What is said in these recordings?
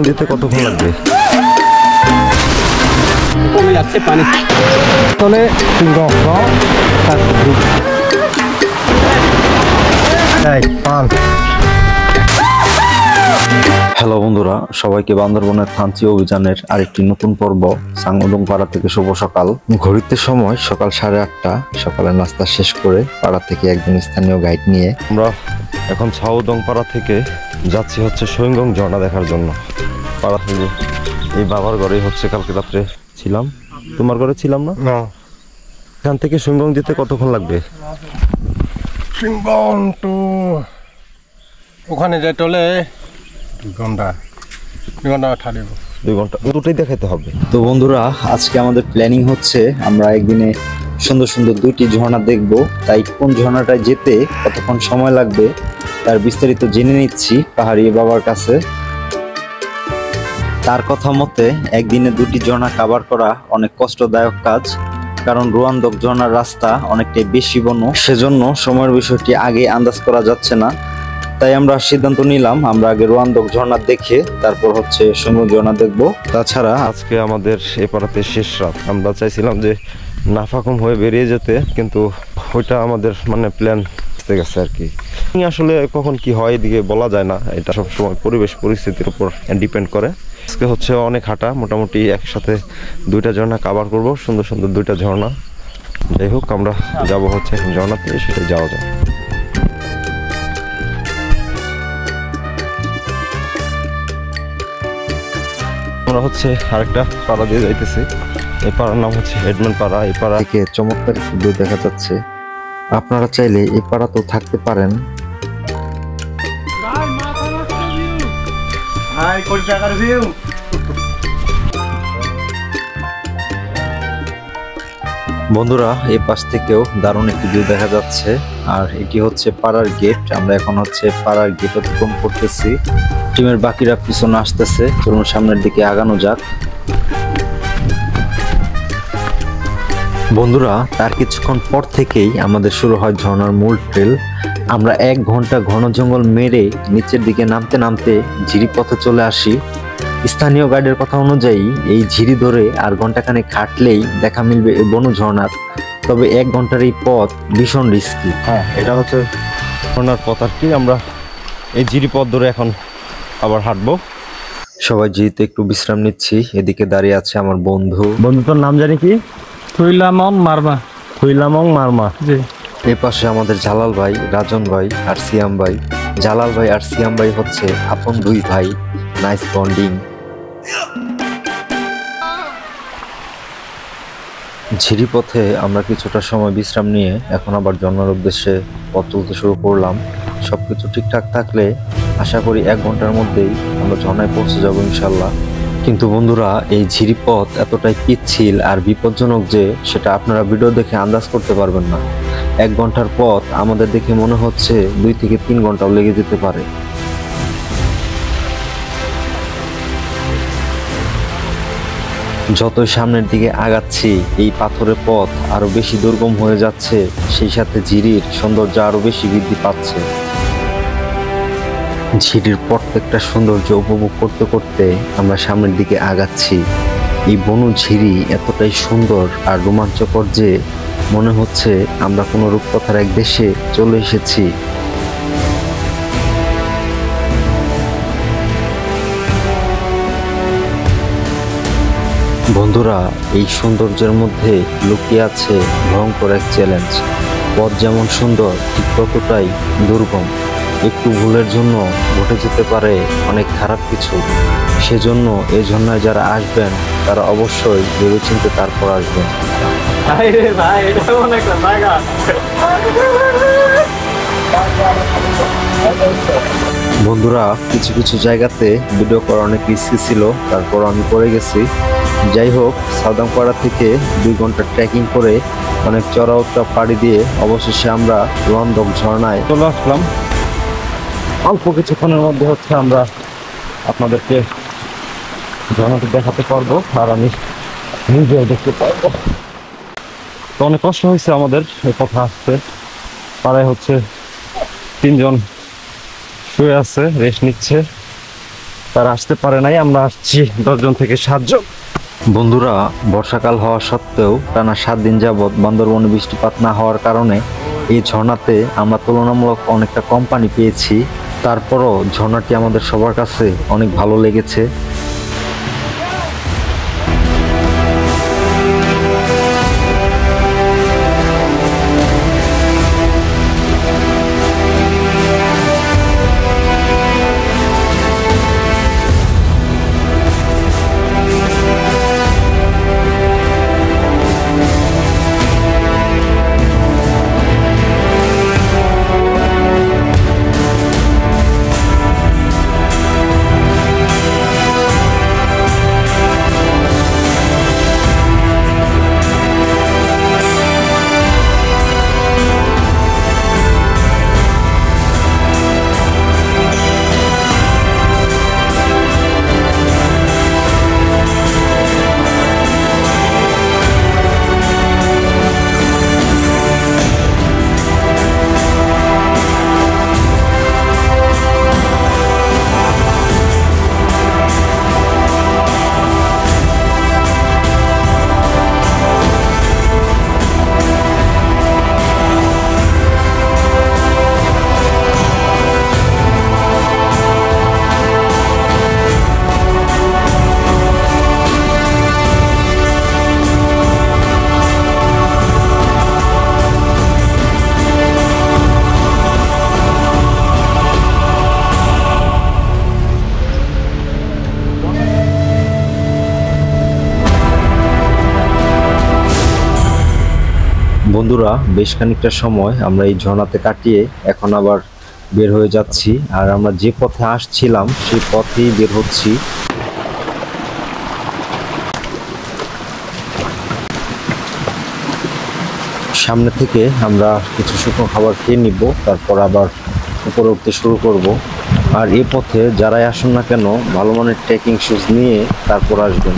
দিতে কতক্ষণ লাগবে? কমে যাচ্ছে পানি তলে। হ্যালো বন্ধুরা, সবাইকে বান্দরবনের থানচি অভিযানের আরেকটি নতুন পর্ব সাংউদং পাড়া থেকে শুভ সকাল। ঘড়িতে সময় সকাল 8:30। সকালের নাস্তা শেষ করে পাড়া থেকে একজন স্থানীয় গাইড নিয়ে আমরা এখন সাংউদং পাড়া থেকে যাচ্ছি হচ্ছে সৈংগং ঝর্ণা দেখার জন্য। পাড়া থেকে এই বাবার ঘরেই হচ্ছে কালকে রাত্রে ছিলাম। তোমার ঘরে ছিলাম না? এখান থেকে সৈংগং যেতে কতক্ষণ লাগবে? সিংগং তো ওখানে যেতে হলে 2 ঘন্টা 2 ঘন্টা দুটোই দেখাতে হবে। তো বন্ধুরা, আজকে আমাদের প্ল্যানিং হচ্ছে আমরা একদিনে সুন্দর সুন্দর 2টি ঝর্ণা দেখব। তাই কোন ঝর্ণাটায় যেতে কতক্ষণ সময় লাগবে তার বিস্তারিত জেনে নিচ্ছি পাহাড়ি বাবার কাছে। তার কথা মতে একদিনে 2টি ঝর্ণা কভার করা অনেক কষ্টদায়ক কাজ, কারণ রোয়ান্দক ঝর্ণার রাস্তা অনেকটাই বেশি বন, সেজন্য সময়ের বিষয়টি আগে আন্দাজ করা যাচ্ছে না। তাই আমরা সিদ্ধান্ত নিলাম আমরা আগে রোয়ান্দক ঝর্ণা দেখে তারপর হচ্ছে সৈংগং ঝর্ণা দেখবো। তাছাড়া আজকে আমাদের এ পাড়াতে শেষ রাত। আমরা চাইছিলাম যে নাফাকুম হয়ে বেরিয়ে যেতে, কিন্তু ওইটা আমাদের প্ল্যান হয়ে গেছে আর কি। আসলে কখন কি হয় এদিকে বলা যায় না, এটা সবসময় পরিবেশ পরিস্থিতির উপর ডিপেন্ড করে। আজকে হচ্ছে অনেক হাঁটা, মোটামুটি একসাথে 2টা ঝর্ণা কভার করব, সুন্দর সুন্দর 2টা ঝর্ণা। যাই হোক, আমরা যাব হচ্ছে ঝর্ণাতে, সেটাই যাওয়া যায়। আমরা হচ্ছে আরেকটা পাড়া দিয়ে যাইতেছি। এই পাড়ার নাম হচ্ছে হেডম্যান পাড়া। এই পাড়া থেকে চমৎকার ভিউ দেখা যাচ্ছে। আপনারা চাইলে এই পাড়াতেও থাকতে পারেন। বন্ধুরা, এই পাশ থেকেও দারুণ একটি ভিউ দেখা যাচ্ছে। আর এটি হচ্ছে পাড়ার গেট। আমরা এখন হচ্ছে পাড়ার গেট অতিক্রম করতেছি। টিমের বাকিরা পিছনে আসতেছে, চলুন সামনের দিকে আগানো যাক। বন্ধুরা, তার কিছুক্ষণ পর থেকেই আমাদের শুরু হয় ঝর্ণার মূল ট্রেল। আমরা 1 ঘন্টা ঘন জঙ্গল মেরে নিচের দিকে নামতে নামতে ঝিরি পথে চলে আসি। স্থানীয় গাইডের কথা অনুযায়ী এই ঝিরি ধরে আর ঘন্টাখানেক হাঁটলেই দেখা মিলবে এই বনু ঝর্ণার। তবে 1 ঘন্টার এই পথ ভীষণ রিস্কি। হ্যাঁ, এটা হচ্ছে ঝর্ণার পথ আর কি। আমরা এই ঝিরি পথ ধরে এখন আবার হাঁটবো। সবাই ঝিরিতে একটু বিশ্রাম নিচ্ছি। এদিকে দাঁড়িয়ে আছে আমার বন্ধু। তোর নাম জানি কি? থুইলামং মারমা। থুইলামং মারমা। জি। এই পাশে আমাদের জালাল ভাই, রাজন ভাই আর সিয়াম ভাই। জালাল ভাই আর সিয়াম ভাই হচ্ছে আপন 2 ভাই। Nice bonding. ঝিরি পথে আমরা কিছুটা সময় বিশ্রাম নিয়ে এখন আবার ঝর্ণার উদ্দেশ্যে পথ চলতে শুরু করলাম। সবকিছু ঠিকঠাক থাকলে আশা করি 1 ঘন্টার মধ্যেই আমরা ঝর্ণায় পৌঁছে যাবো ইনশাল্লাহ। কিন্তু বন্ধুরা, এই ঝিরি পথ এতটাই পিচ্ছিল আর বিপজ্জনক যে সেটা আপনারা ভিডিও দেখে আন্দাজ করতে পারবেন না। 1 ঘন্টার পথ আমাদের দেখে মনে হচ্ছে 2 থেকে 3 ঘন্টাও লেগে যেতে পারে। যতই সামনের দিকে আগাচ্ছি এই পাথরের পথ আরো বেশি দুর্গম হয়ে যাচ্ছে, সেই সাথে ঝিরির সৌন্দর্য আরো বেশি বৃদ্ধি পাচ্ছে। ঝিরির প্রত্যেকটা সৌন্দর্য উপভোগ করতে করতে আমরা সামনের দিকে আগাচ্ছি। এই বনু ঝিরি এতটাই সুন্দর আর রোমাঞ্চকর যে মনে হচ্ছে আমরা কোনো রূপকথার এক দেশে চলে এসেছি। বন্ধুরা, এই সৌন্দর্যের মধ্যে লুকিয়ে আছে ভয়ঙ্কর এক চ্যালেঞ্জ। পথ যেমন সুন্দর ঠিক ততটাই দুর্গম। একটু ভুলের জন্য ঘটে যেতে পারে অনেক খারাপ কিছু। সেজন্য এই ঝর্ণায় যারা আসবেন তারা অবশ্যই ভেবেচিন্তে তারপর আসবেন। বন্ধুরা, কিছু কিছু জায়গাতে ভিডিও করা অনেক রিস্কি ছিল, তারপর আমি পড়ে গেছি। যাই হোক, সাউদাং পাড়া থেকে 2 ঘন্টা ট্রেকিং করে অনেক চড়া উৎরা পাড়ি দিয়ে অবশেষে আমরা রোয়ান্দক ঝর্ণায় চলে আসলাম। অল্প কিছুক্ষণের মধ্যে হচ্ছে আমরা আপনাদেরকে ঝর্ণাটি দেখাতে পারবো আর আমি নিজেও দেখতে পারবো। তো অনেক কষ্ট হয়েছে আমাদের এই কথা আসতে। পাড়ায় হচ্ছে 3 জন শুয়ে আছে, রেস্ট নিচ্ছে। তারা আসতে পারে নাই, আমরা আসছি 10 জন থেকে 7 জন। বন্ধুরা, বর্ষাকাল হওয়া সত্ত্বেও টানা 7 দিন যাবৎ বান্দরবনে বৃষ্টিপাত না হওয়ার কারণে এই ঝর্ণাতে আমরা তুলনামূলক অনেকটা কম পানি পেয়েছি। তারপরও ঝর্ণাটি আমাদের সবার কাছে অনেক ভালো লেগেছে। বন্ধুরা, বেশ খানিকটা সময় আমরা এই ঝর্ণাতে কাটিয়ে এখন আবার বের হয়ে যাচ্ছি। আর আমরা যে পথে আসছিলাম সেই পথেই বের হচ্ছি। সামনে থেকে আমরা কিছু শুকনো খাবার খেয়ে নিব, তারপর আবার উপরে উঠতে শুরু করব। আর এই পথে যারাই আসুন না কেন ভালো মানের ট্রেকিং শুজ নিয়ে তারপর আসবেন।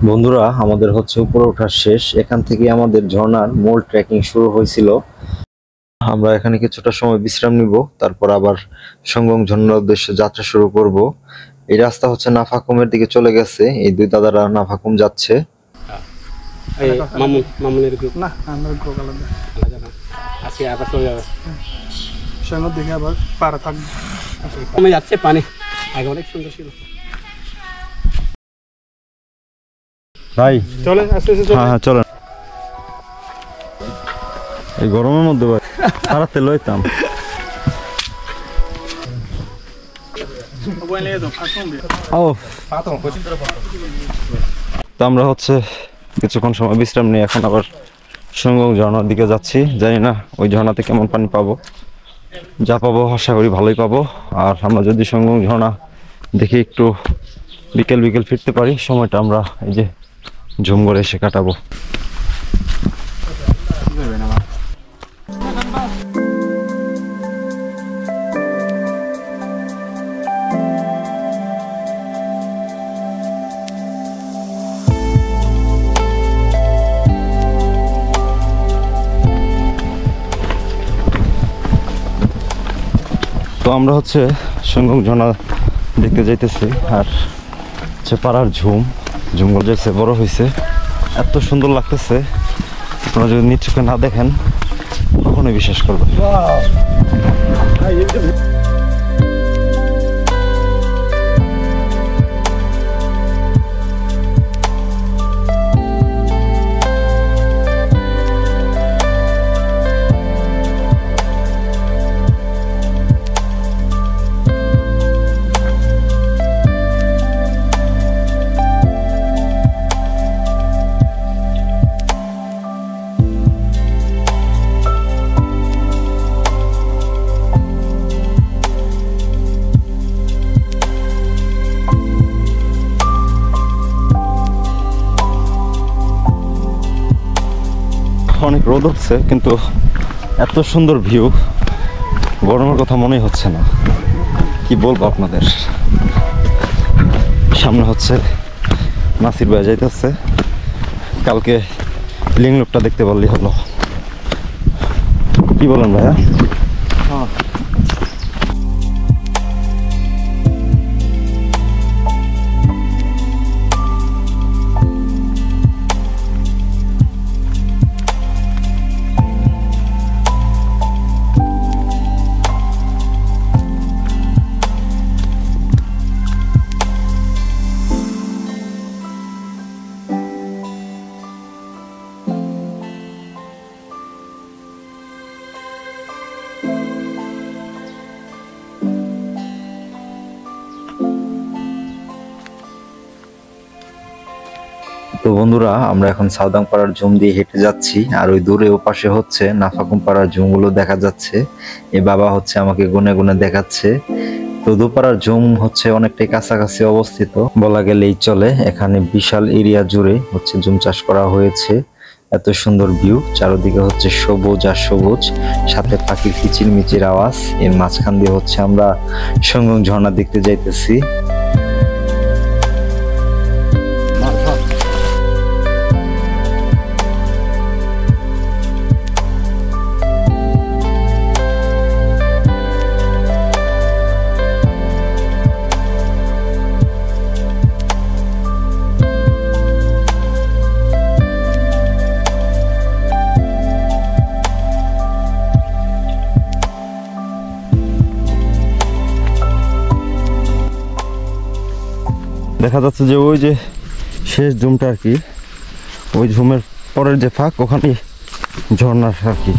বন্ধুরা, আমাদের হচ্ছে উপরে ওঠার শেষ। এখান থেকে আমাদের ঝর্ণার মূল ট্রেকিং শুরু হয়েছিল। আমরা এখানে কিছুটা সময় বিশ্রাম নিব, তারপর আবার সঙ্গম ঝর্ণার উদ্দেশ্যে যাত্রা শুরু করব। এই রাস্তা হচ্ছে নাফাকুমের দিকে চলে গেছে। এই দুই দাদারা নাফাকুম যাচ্ছে। মামুনের গ্রুপ না, আমরা গ্রুপ আলাদা। আজকে আবার চলে যাবে, সঙ্গে দেখে আবার পাড়া থাকবে। কমে যাচ্ছে পানি, আগে অনেক সুন্দর ছিল। ভাই চলে আস্তে আস্তে চলে। হ্যাঁ চলেন। এই গরমের মধ্যে ভাই পাড়াতে লইতাম। তো আমরা হচ্ছে কিছুক্ষণ সময় বিশ্রাম নিয়ে এখন আবার সঙ্গম ঝর্ণার দিকে যাচ্ছি। জানি না ওই ঝর্ণাতে কেমন পানি পাবো, যা পাবো আশা করি ভালোই পাবো। আর আমরা যদি সঙ্গম ঝর্ণা দেখি একটু বিকেল বিকেল ফিরতে পারি, সময়টা আমরা এই যে ঝুমঘরে এসে কাটাবো। তো আমরা হচ্ছে সঙ্গম ঝর্ণা দেখতে যাইতেছি। আর হচ্ছে পাড়ার ঝুমঘর যাইছে, বড় হয়েছে, এত সুন্দর লাগতেছে। আপনারা যদি নিজ চোখে না দেখেন কখনোই বিশ্বাস করবেন। অনেক রোদ উঠছে, কিন্তু এত সুন্দর ভিউ, গরমের কথা মনেই হচ্ছে না। কি বলবো আপনাদের। সামনে হচ্ছে নাসির ভাই যাইতেছে। কালকে লিং লোকটা দেখতে পারলেই হলো। কি বলেন ভাইয়া? তো বন্ধুরা আমরা এখন সাউদাংপাড়ার জুম দিয়ে হেঁটে যাচ্ছি, আর ওই দূরে ওপাশে হচ্ছে নাফাকুমপাড়ার জুমগুলো দেখা যাচ্ছে। এ বাবা হচ্ছে আমাকে গুনে গুনে দেখাচ্ছে। তো দুপাড়ার জুম হচ্ছে অনেকটাই কাছাকাছি অবস্থিত বলা গেলেই চলে। এখানে বিশাল এরিয়া জুড়ে হচ্ছে জুম চাষ করা হয়েছে। এত সুন্দর ভিউ, চারদিকে হচ্ছে সবুজ আর সবুজ, সাথে পাখির কিচিরমিচির আওয়াজ। এর মাঝখান দিয়ে হচ্ছে আমরা সঙ্গম ঝর্ণা দেখতে যাইতেছি। দেখা যাচ্ছে যে ওই যে শেষ ঝুমটা আর কি, ওই ঝুমের পরের যে ফাঁক ওখানে ঝর্ণার আর কি।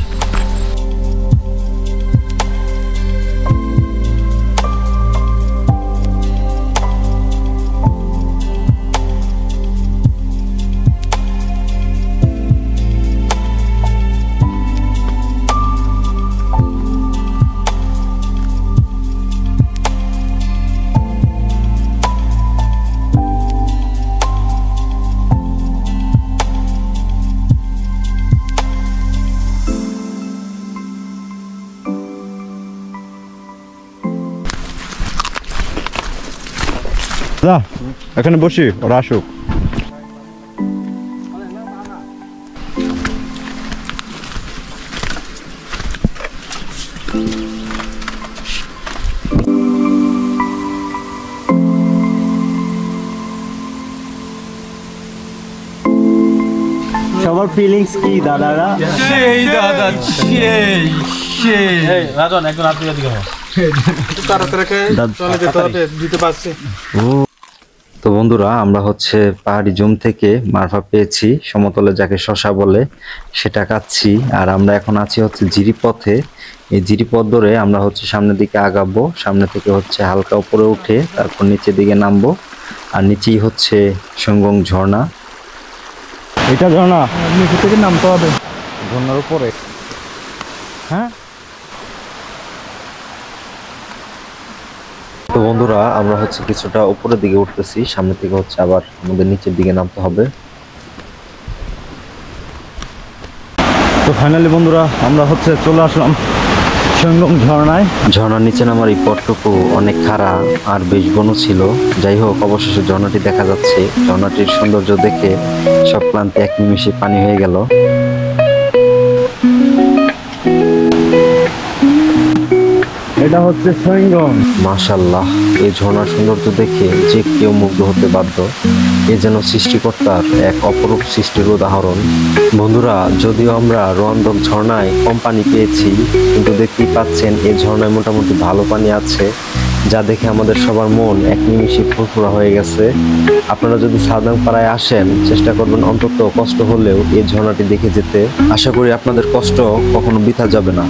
যা এখানে বসি, ওরা আসুক। সবার ফিলিংস কি দাদারা? সেই দাদা সেই সেই রাজন একজন আপনি দিকে তাড়াতাড়ি চলে যেতে হবে, দিতে পারছি। তো বন্ধুরা আমরা হচ্ছে পাহাড়ি জুম থেকে মারফা পেয়েছি, সমতলে যাকে শশা বলে, সেটা খাচ্ছি। আর আমরা এখন আছি হচ্ছে জিরিপথে। এই জিরিপথ ধরে আমরা হচ্ছে সামনের দিকে আগাবো। সামনে থেকে হচ্ছে হালকা উপরে উঠে তারপর নিচের দিকে নামবো। আর নিচেই হচ্ছে সঙ্গম ঝর্ণা। এটা ঝর্ণা নিচে থেকে নামতে হবে ঝর্ণার উপরে। হ্যাঁ, তো বন্ধুরা আমরা হচ্ছে কিছুটা উপরের দিকে উঠতেছি, সামনে থেকে হচ্ছে আবার আমাদের নিচের দিকে নামতে হবে। তো ফাইনালি বন্ধুরা আমরা হচ্ছে চলে আসলাম সঙ্গম ঝর্ণায়। ঝর্ণার নিচে নামার এই পথটুকু অনেক খাড়া আর বেশ ঘন ছিল। যাই হোক, অবশেষে ঝর্ণাটি দেখা যাচ্ছে। ঝর্ণাটির সৌন্দর্য দেখে সব ক্লান্তি এক নিমিষে পানি হয়ে গেল। এটা হচ্ছে সঙ্গম। মাশাআল্লাহ, এই ঝর্ণার সৌন্দর্য দেখে যে কেউ মুগ্ধ হতে বাধ্য। এ যেন সৃষ্টিকর্তার এক অপরূপ সৃষ্টির উদাহরণ। বন্ধুরা, যদিও আমরা রোয়ান্দক ঝর্ণায় কম পানি পেয়েছি, কিন্তু দেখতেই পাচ্ছেন এই ঝর্ণায় মোটামুটি ভালো পানি আছে, যা দেখে আমাদের সবার মন এক নিমিষে ফুরফুরা হয়ে গেছে। আপনারা যদি সাউদাংপাড়ায় আসেন, চেষ্টা করবেন অন্তত কষ্ট হলেও এই ঝর্ণাটি দেখে যেতে। আশা করি আপনাদের কষ্ট কখনো বৃথা যাবে না।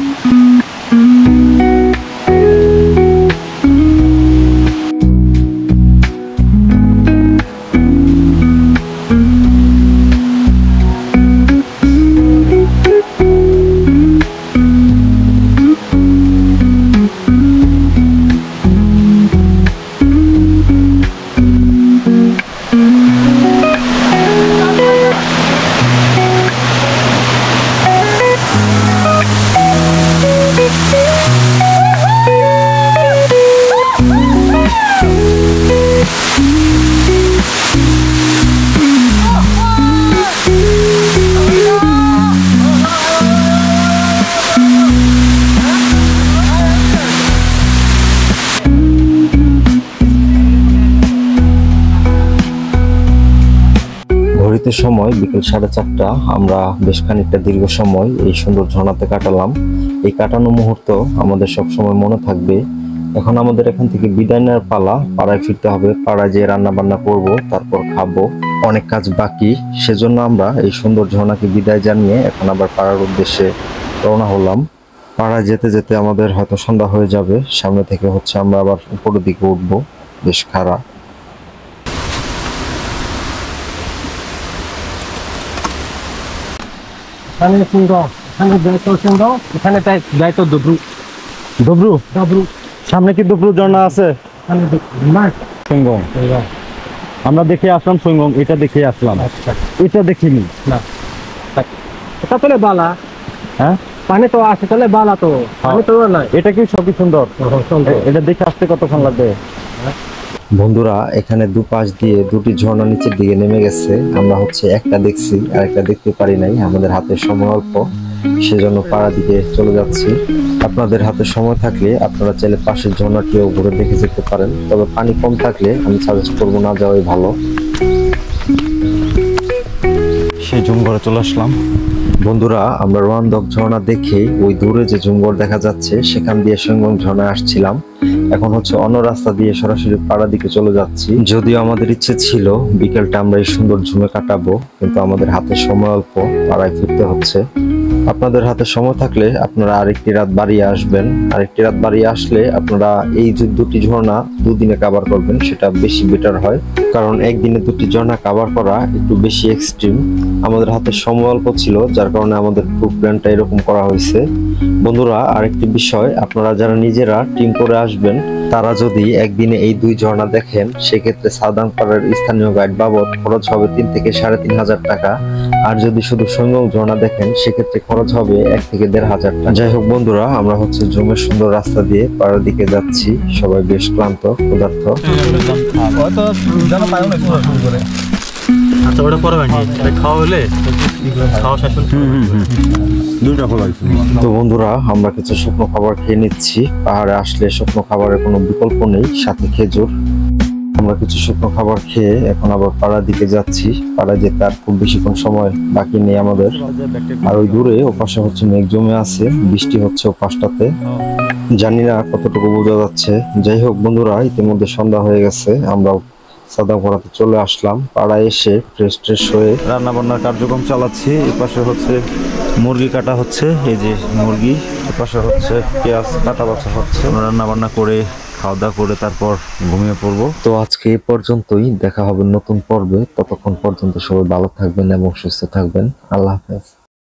ঘড়িতে সময় বিকেল 4:30। আমরা বেশ খানিকটা দীর্ঘ সময় এই সুন্দর ঝর্ণাতে কাটালাম। এই কাটানো মুহূর্ত আমাদের সব সময় মনে থাকবে। এখন আমাদের এখান থেকে বিদায় নেওয়ার পালা। পাড়ায় ফিরতে হবে, পাড়ায় যেয়ে রান্না বান্না করব, তারপর খাবো। অনেক কাজ বাকি, সেজন্য আমরা এই সুন্দর ঝর্ণাকে বিদায় জানিয়ে এখন আবার পাড়ার উদ্দেশ্যে রওনা হলাম। পাড়ায় যেতে যেতে আমাদের হয়তো সন্ধ্যা হয়ে যাবে। সামনে থেকে হচ্ছে আমরা আবার উপরের দিকে উঠবো, বেশ খাড়া। এখানে সুন্দর, এখানে যায় তো সুন্দর, এখানে যায় তো ডুবরু। ডবরু ডুবরু সামনে কি ডবরু ঝর্ণা আছে? এখানে মাছ সুইংগম আমরা দেখে আসলাম, সুইংগম এটা দেখে আসলাম, আচ্ছা এটা দেখিনি। না এটা তো বালা, হ্যাঁ পানি তো আছে তাহলে বালা তো, পানি তো নাই। এটা কি সবই সুন্দর? সুন্দর এটা দেখে আসতে কতক্ষণ লাগবে? বন্ধুরা এখানে দুপাশ দিয়ে দুটি ঝর্ণা নিচের দিকে নেমে গেছে। আমরা হচ্ছে একটা দেখছি আর একটা দেখতে পারি নাই, আমাদের হাতে সময় অল্প, সেজন্য পাড়া দিকে চলে যাচ্ছি। আপনাদের হাতে সময় থাকলে আপনারা চাইলে পাশের ঝর্ণাটিও ঘুরে দেখে যেতে পারেন, তবে পানি কম থাকলে আমি সাজেস্ট করবো না যাওয়াই ভালো। সেই জুমঘরে চলে আসলাম। বন্ধুরা আমরা রোয়ান্দক ঝর্ণা দেখে ওই দূরে যে জুমঘর দেখা যাচ্ছে সেখান দিয়ে সঙ্গম ঝর্ণায় আসছিলাম। এখন হচ্ছে অন্য রাস্তা দিয়ে সরাসরি পাড়া দিকে চলে যাচ্ছি। যদিও আমাদের ইচ্ছে ছিল বিকেলটা আমরা এই সুন্দর ঝুমে কাটাবো, কিন্তু আমাদের হাতে সময় অল্প, পাড়ায় ফিরতে হচ্ছে। আপনাদের হাতে সময় থাকলে আপনারা আরেকটি রাত বাড়িয়ে আসবেন। আরেকটি রাত বাড়িয়ে আসলে আপনারা এই যে দুটি ঝর্ণা দুদিনে কাভার করবেন, সেটা বেশি বেটার হয়, কারণ একদিনে দুটি ঝর্ণা কাভার করা একটু বেশি এক্সট্রিম। আমাদের হাতে সময় অল্প ছিল, যার কারণে আমাদের ট্যুর প্ল্যানটা এরকম করা হয়েছে। বন্ধুরা আরেকটি বিষয়, আপনারা যারা নিজেরা টিম করে আসবেন তারা যদি একদিনে এই দুই ঝর্ণা দেখেন, সেক্ষেত্রে সাদাংপাড়ার স্থানীয় গাইড বাবদ খরচ হবে 3 থেকে 3,500 টাকা। আর যদি শুধু সঙ্গম ঝর্ণা দেখেন সেক্ষেত্রে খরচ হবে 1 থেকে 1,500 টাকা। যাই হোক বন্ধুরা, আমরা হচ্ছে জমের সুন্দর রাস্তা দিয়ে পাড়ার দিকে যাচ্ছি। সবাই বেশ ক্লান্ত, ক্ষুধার্ত। আচ্ছা ওটা পরে ভাঙি খাওয়া হলে খাওয়া শেষ হলে দুইটা ফলাই। তো বন্ধুরা আমরা কিছু শুকনো খাবার খেয়ে নিচ্ছি। পাহাড়ে আসলে শুকনো খাবারের কোনো বিকল্প নেই, সাথে খেজুর। আমরা কিছু শুকনো খাবার খেয়ে এখন আবার পাড়ার দিকে যাচ্ছি। পাড়ায় যেতে আর খুব বেশিক্ষণ সময় বাকি নেই আমাদের। আর ওই দূরে ও পাশে হচ্ছে মেঘ জমে আছে, বৃষ্টি হচ্ছে ও পাশটাতে, জানি না কতটুকু বোঝা যাচ্ছে। যাই হোক বন্ধুরা, ইতিমধ্যে সন্ধ্যা হয়ে গেছে, আমরা সাদাংপাড়াতে চলে আসলাম। পাড়ায় এসে ফ্রেশ হয়ে রান্না বান্নার কার্যক্রম চালাচ্ছি। এই পাশে হচ্ছে মুরগি কাটা হচ্ছে, এই যে মুরগি। এ পাশে হচ্ছে পেঁয়াজ কাটা বাছা হচ্ছে। রান্না বান্না করে খাওয়া দাওয়া করে তারপর ঘুমিয়ে পড়বো। তো আজকে এই পর্যন্তই, দেখা হবে নতুন পর্বে। ততক্ষণ পর্যন্ত সবাই ভালো থাকবেন এবং সুস্থ থাকবেন। আল্লাহ হাফেজ।